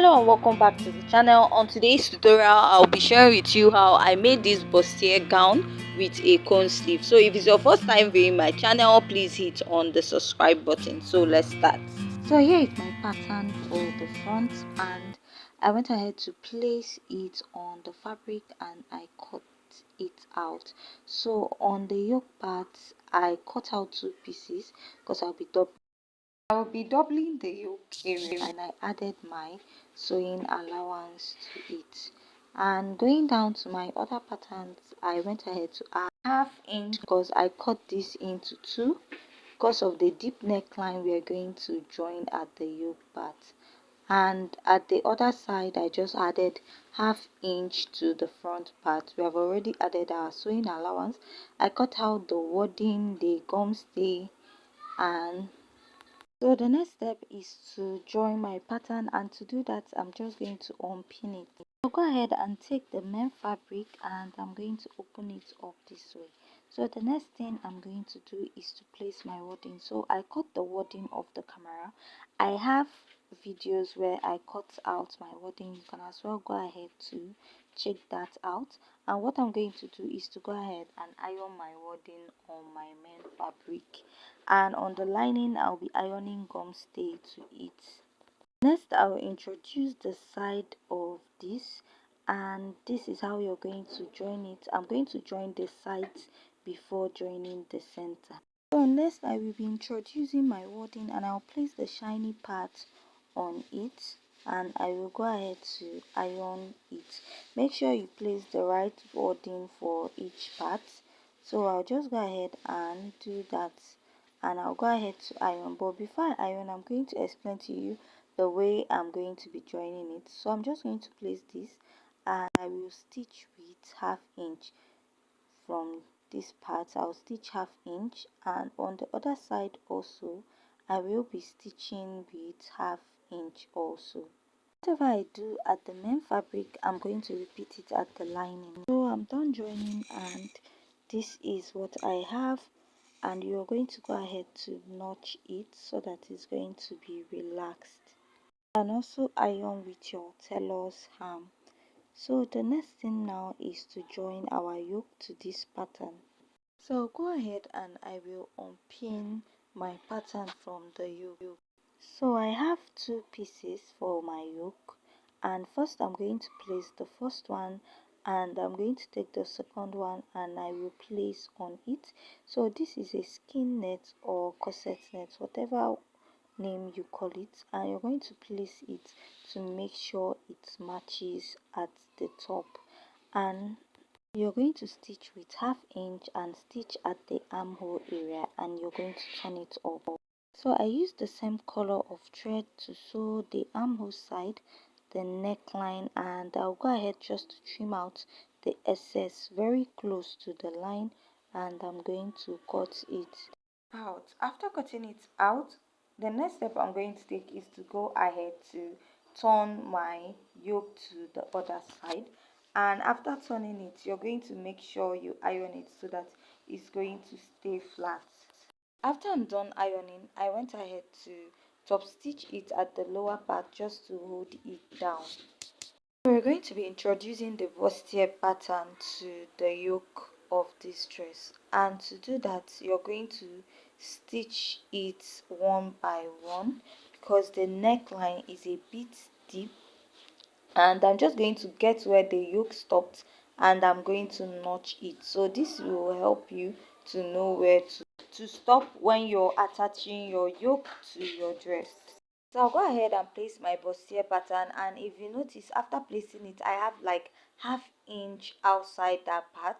Hello and welcome back to the channel. On today's tutorial, I'll be sharing with you how I made this bustier gown with a cone sleeve. So if it's your first time viewing my channel, please hit on the subscribe button. So let's start. So here is my pattern for the front, and I went ahead to place it on the fabric and I cut it out. So on the yoke part, I cut out two pieces because I'll be doubling the yoke area, and I added my sewing allowance to it. And going down to my other patterns, I went ahead to add half inch because I cut this into two because of the deep neckline we are going to join at the yoke part. And at the other side, I just added half inch to the front part. We have already added our sewing allowance. I cut out the wording, the gum stay, and so the next step is to join my pattern, and to do that I'm just going to unpin it. I'll go ahead and take the main fabric and I'm going to open it up this way. So the next thing I'm going to do is to place my wording. So I cut the wording of the camera. I have videos where I cut out my wording. You can as well go ahead to check that out. And what I'm going to do is to go ahead and iron my wording on my main fabric, and on the lining I'll be ironing gum stay to it. Next, I will introduce the side of this, and this is how you're going to join it. I'm going to join the sides before joining the center. So next, I will be introducing my wording, and I'll place the shiny part on it, and I will go ahead to iron it. Make sure you place the right wording for each part. So I'll just go ahead and do that, and I'll go ahead to iron. But before I iron, I'm going to explain to you the way I'm going to be joining it. So I'm just going to place this, and I will stitch with half inch from this part. I'll stitch half inch, and on the other side also I will be stitching with half inch also. Whatever I do at the main fabric, I'm going to repeat it at the lining. So I'm done joining, and this is what I have, and you're going to go ahead to notch it so that it's going to be relaxed, and also iron with your tailor's ham. So the next thing now is to join our yoke to this pattern. So go ahead and I will unpin my pattern from the yoke. So I have two pieces for my yoke, and first I'm going to place the first one, and I'm going to take the second one and I will place on it. So this is a skin net or corset net, whatever name you call it, and you're going to place it to make sure it matches at the top, and you're going to stitch with half inch and stitch at the armhole area, and you're going to turn it up. So I used the same color of thread to sew the armhole side, the neckline, and I'll go ahead just to trim out the excess very close to the line, and I'm going to cut it out. After cutting it out, the next step I'm going to take is to go ahead to turn my yoke to the other side, and after turning it, you're going to make sure you iron it so that it's going to stay flat. After I'm done ironing, I went ahead to top stitch it at the lower part just to hold it down. So we're going to be introducing the bustier pattern to the yoke of this dress, and to do that you're going to stitch it one by one because the neckline is a bit deep, and I'm just going to get where the yoke stopped and I'm going to notch it. So this will help you to know where to stop when you're attaching your yoke to your dress. So I'll go ahead and place my bustier pattern, and if you notice, after placing it I have like half inch outside that part.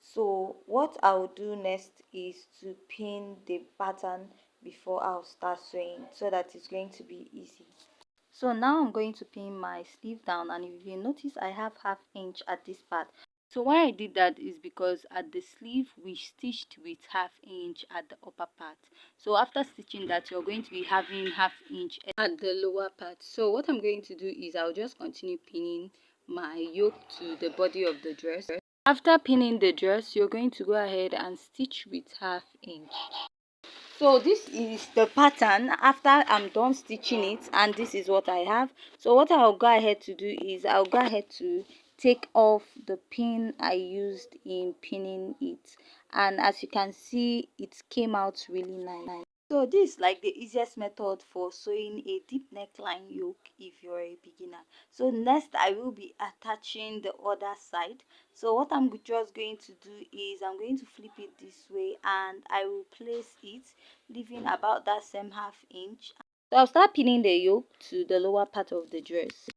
So what I'll do next is to pin the pattern before I'll start sewing so that it's going to be easy. So now I'm going to pin my sleeve down, and if you notice I have half inch at this part. So why I did that is because at the sleeve we stitched with half inch at the upper part. So after stitching that, you're going to be having half inch at the lower part. So what I'm going to do is I'll just continue pinning my yoke to the body of the dress. After pinning the dress, you're going to go ahead and stitch with half inch. So this is the pattern after I'm done stitching it, and this is what I have. So what I'll go ahead to do is I'll go ahead to take off the pin I used in pinning it, and as you can see, it came out really nice. So this is like the easiest method for sewing a deep neckline yoke if you're a beginner. So next I will be attaching the other side. So what I'm just going to do is I'm going to flip it this way, and I will place it leaving about that same ½ inch. So I'll start pinning the yoke to the lower part of the dress.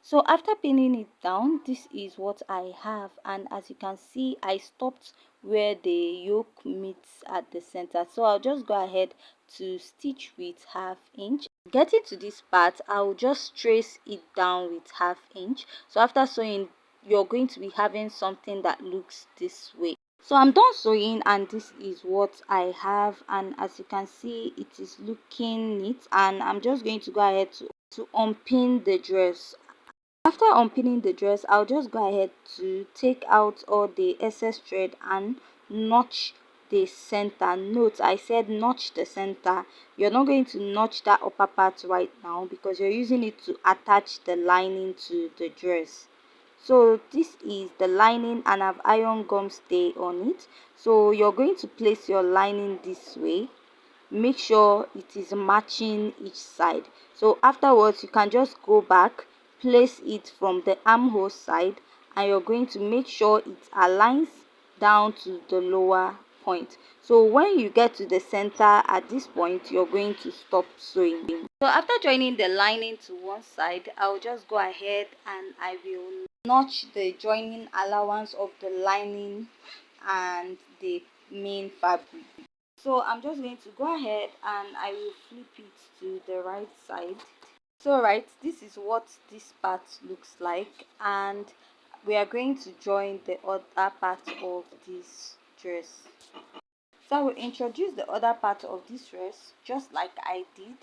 So after pinning it down, this is what I have, and as you can see, I stopped where the yoke meets at the center. So I'll just go ahead to stitch with ½ inch. Getting to this part, I'll just trace it down with ½ inch. So after sewing, you're going to be having something that looks this way. So I'm done sewing, and this is what I have, and as you can see, it is looking neat, and I'm just going to go ahead to unpin the dress. After unpinning the dress, I'll just go ahead to take out all the excess thread and notch the center. Note, I said notch the center. You're not going to notch that upper part right now because you're using it to attach the lining to the dress. So this is the lining, and I've iron gum stay on it. So you're going to place your lining this way. Make sure it is matching each side. So afterwards, you can just go back, place it from the armhole side, and you're going to make sure it aligns down to the lower point. So when you get to the center at this point, you're going to stop sewing. So after joining the lining to one side, I'll just go ahead and I will notch the joining allowance of the lining and the main fabric. So I'm just going to go ahead and I will flip it to the right side. So right, this is what this part looks like, and we are going to join the other part of this dress. So I will introduce the other part of this dress just like I did,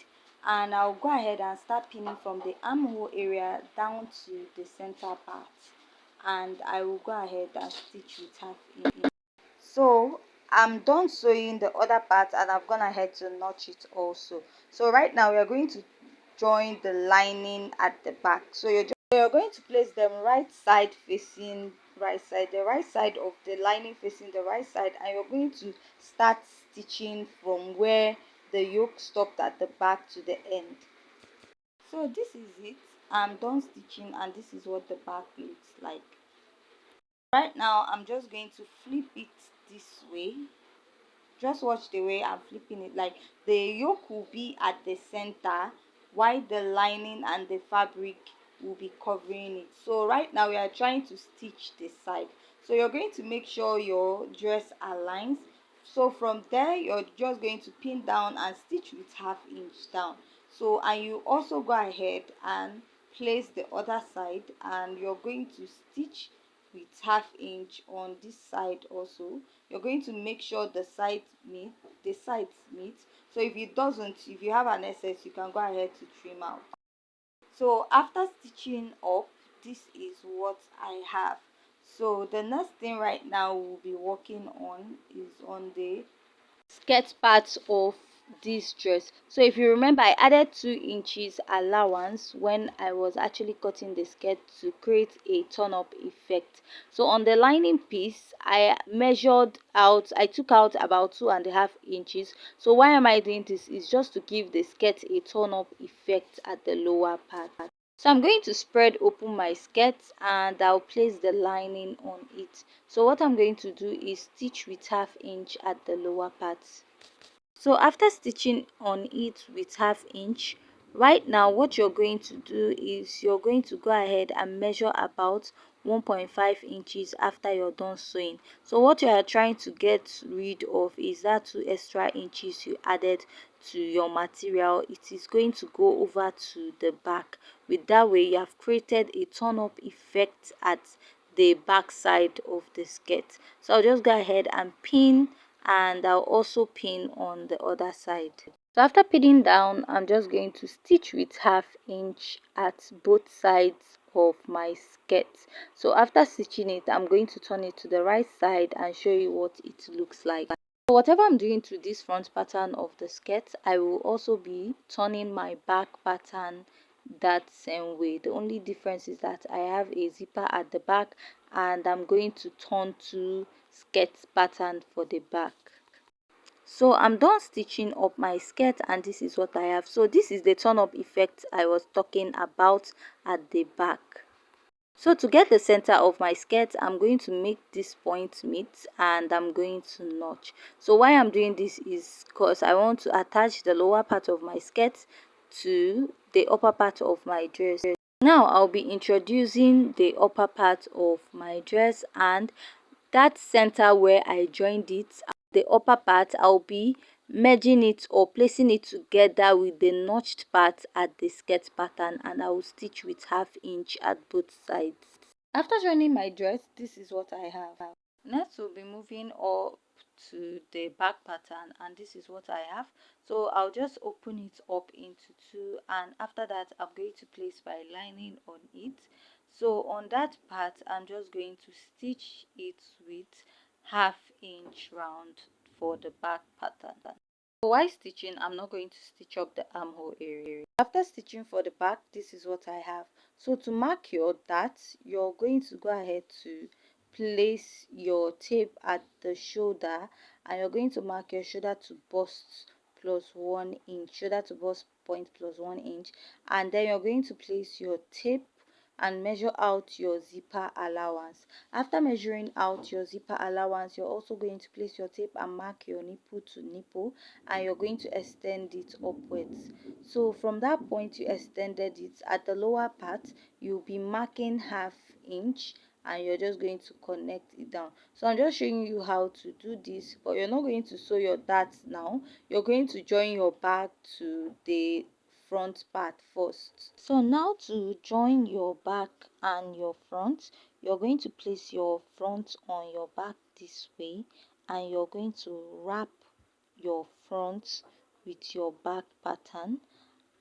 and I'll go ahead and start pinning from the armhole area down to the center part, and I will go ahead and stitch with ½ inch. So I'm done sewing the other part, and I've gone ahead to notch it also. So right now we are going to join the lining at the back. So you're going to place them right side facing right side, the right side of the lining facing the right side, and you're going to start stitching from where the yoke stopped at the back to the end. So this is it. I'm done stitching, and this is what the back looks like. Right now I'm just going to flip it this way. Just watch the way I'm flipping it. Like, the yoke will be at the center while the lining and the fabric will be covering it. So right now we are trying to stitch this side. So you're going to make sure your dress aligns. So from there, you're just going to pin down and stitch with ½ inch down. So, and you also go ahead and place the other side, and you're going to stitch with ½ inch on this side also. You're going to make sure the sides meet. So if it doesn't, if you have an excess, you can go ahead to trim out. So after stitching up, this is what I have. So the next thing right now we'll be working on is on the skirt part of this dress. So if you remember, I added 2 inches allowance when I was actually cutting the skirt to create a turn up effect. So on the lining piece, I measured out, I took out about 2.5 inches. So why am I doing this? Is just to give the skirt a turn up effect at the lower part. So I'm going to spread open my skirt, and I'll place the lining on it. So what I'm going to do is stitch with ½ inch at the lower part. So after stitching on it with ½ inch, right now what you're going to do is you're going to go ahead and measure about 1.5 inches after you're done sewing. So what you are trying to get rid of is that 2 extra inches you added to your material. It is going to go over to the back. With that way, you have created a turn up effect at the back side of the skirt. So I'll just go ahead and pin, and I'll also pin on the other side. So after pinning down, I'm just going to stitch with ½ inch at both sides of my skirt. So after stitching it, I'm going to turn it to the right side and show you what it looks like. Whatever I'm doing to this front pattern of the skirt, I will also be turning my back pattern that same way. The only difference is that I have a zipper at the back and I'm going to turn to skirt pattern for the back. So I'm done stitching up my skirt and this is what I have. So this is the turn up effect I was talking about at the back. So to get the center of my skirt, I'm going to make this point meet and I'm going to notch. So why I'm doing this is because I want to attach the lower part of my skirt to the upper part of my dress. Now I'll be introducing the upper part of my dress, and that center where I joined it, the upper part, I'll be merging it or placing it together with the notched part at the skirt pattern, and I will stitch with 1/2 inch at both sides. After joining my dress, this is what I have. Next we'll be moving up to the back pattern, and this is what I have. So I'll just open it up into two, and after that I'm going to place my lining on it. So on that part I'm just going to stitch it with 1/2 inch round for the back pattern. So while stitching, I'm not going to stitch up the armhole area. After stitching for the back, this is what I have. So to mark your dart, you're going to go ahead to place your tape at the shoulder, and you're going to mark your shoulder to bust plus 1 inch, shoulder to bust point plus 1 inch, and then you're going to place your tape and measure out your zipper allowance. After measuring out your zipper allowance, you're also going to place your tape and mark your nipple to nipple, and you're going to extend it upwards. So from that point you extended it, at the lower part you'll be marking 1/2 inch and you're just going to connect it down. So I'm just showing you how to do this, but you're not going to sew your darts now. You're going to join your back to the front part first. So now to join your back and your front, you're going to place your front on your back this way, and you're going to wrap your front with your back pattern,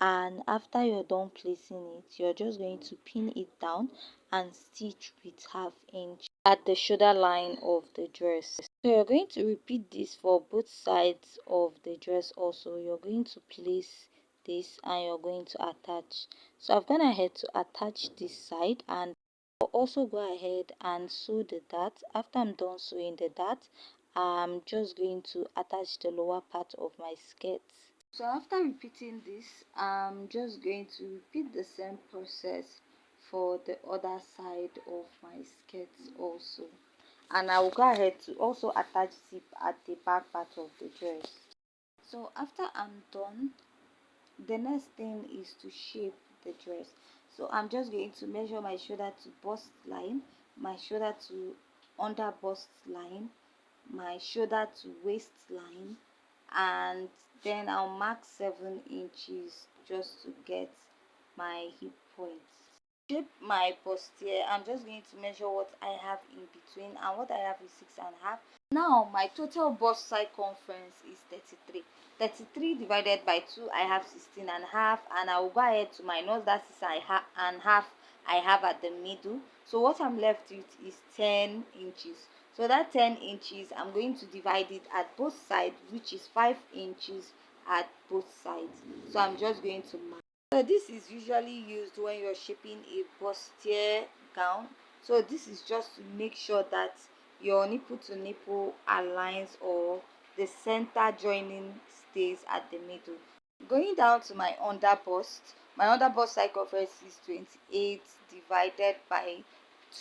and after you're done placing it, you're just going to pin it down and stitch with 1/2 inch at the shoulder line of the dress. So you're going to repeat this for both sides of the dress. Also, you're going to place this and you're going to attach. So I've gone ahead to attach this side, and I'll also go ahead and sew the dart. After I'm done sewing the dart, I'm just going to attach the lower part of my skirt. So after repeating this, I'm just going to repeat the same process for the other side of my skirt also, and I will go ahead to also attach zip at the back part of the dress. So after I'm done, the next thing is to shape the dress. So I'm just going to measure my shoulder to bust line, my shoulder to under bust line, my shoulder to waist line, and then I'll mark 7 inches just to get my hip points. Shape my bustier, I'm just going to measure what I have in between, and what I have is 6.5. Now my total bust circumference is 33. 33 divided by 2, I have 16.5, and I will go ahead to my nose, that is 6.5 I have at the middle. So what I'm left with is 10 inches. So that 10 inches, I'm going to divide it at both sides, which is 5 inches at both sides. So I'm just going to mark. So this is usually used when you're shaping a bustier gown. So this is just to make sure that your nipple to nipple aligns, or the center joining stays at the middle. Going down to my under bust circumference is 28 divided by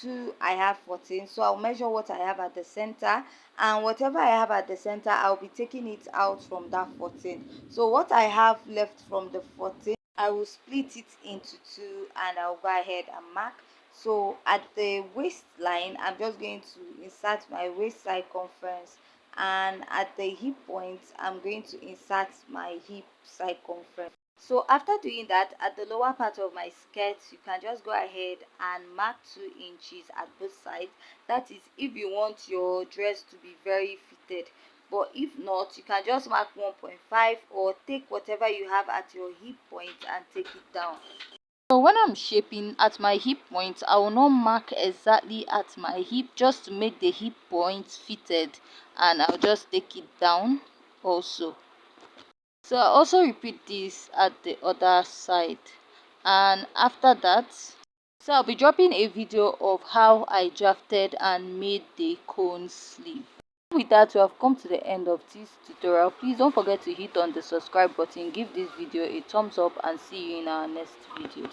2, I have 14. So I'll measure what I have at the center, and whatever I have at the center, I'll be taking it out from that 14. So what I have left from the 14, I will split it into 2 and I'll go ahead and mark. So at the waistline, I'm just going to insert my waist circumference, and at the hip point, I'm going to insert my hip circumference. So after doing that, at the lower part of my skirt, you can just go ahead and mark 2 inches at both sides. That is if you want your dress to be very fitted. But if not, you can just mark 1.5, or take whatever you have at your hip point and take it down. So when I'm shaping at my hip point, I will not mark exactly at my hip, just to make the hip point fitted, and I'll just take it down also. So I also repeat this at the other side, and after that, so I'll be dropping a video of how I drafted and made the cone sleeve. With that, we have come to the end of this tutorial. Please don't forget to hit on the subscribe button, give this video a thumbs up, and see you in our next video.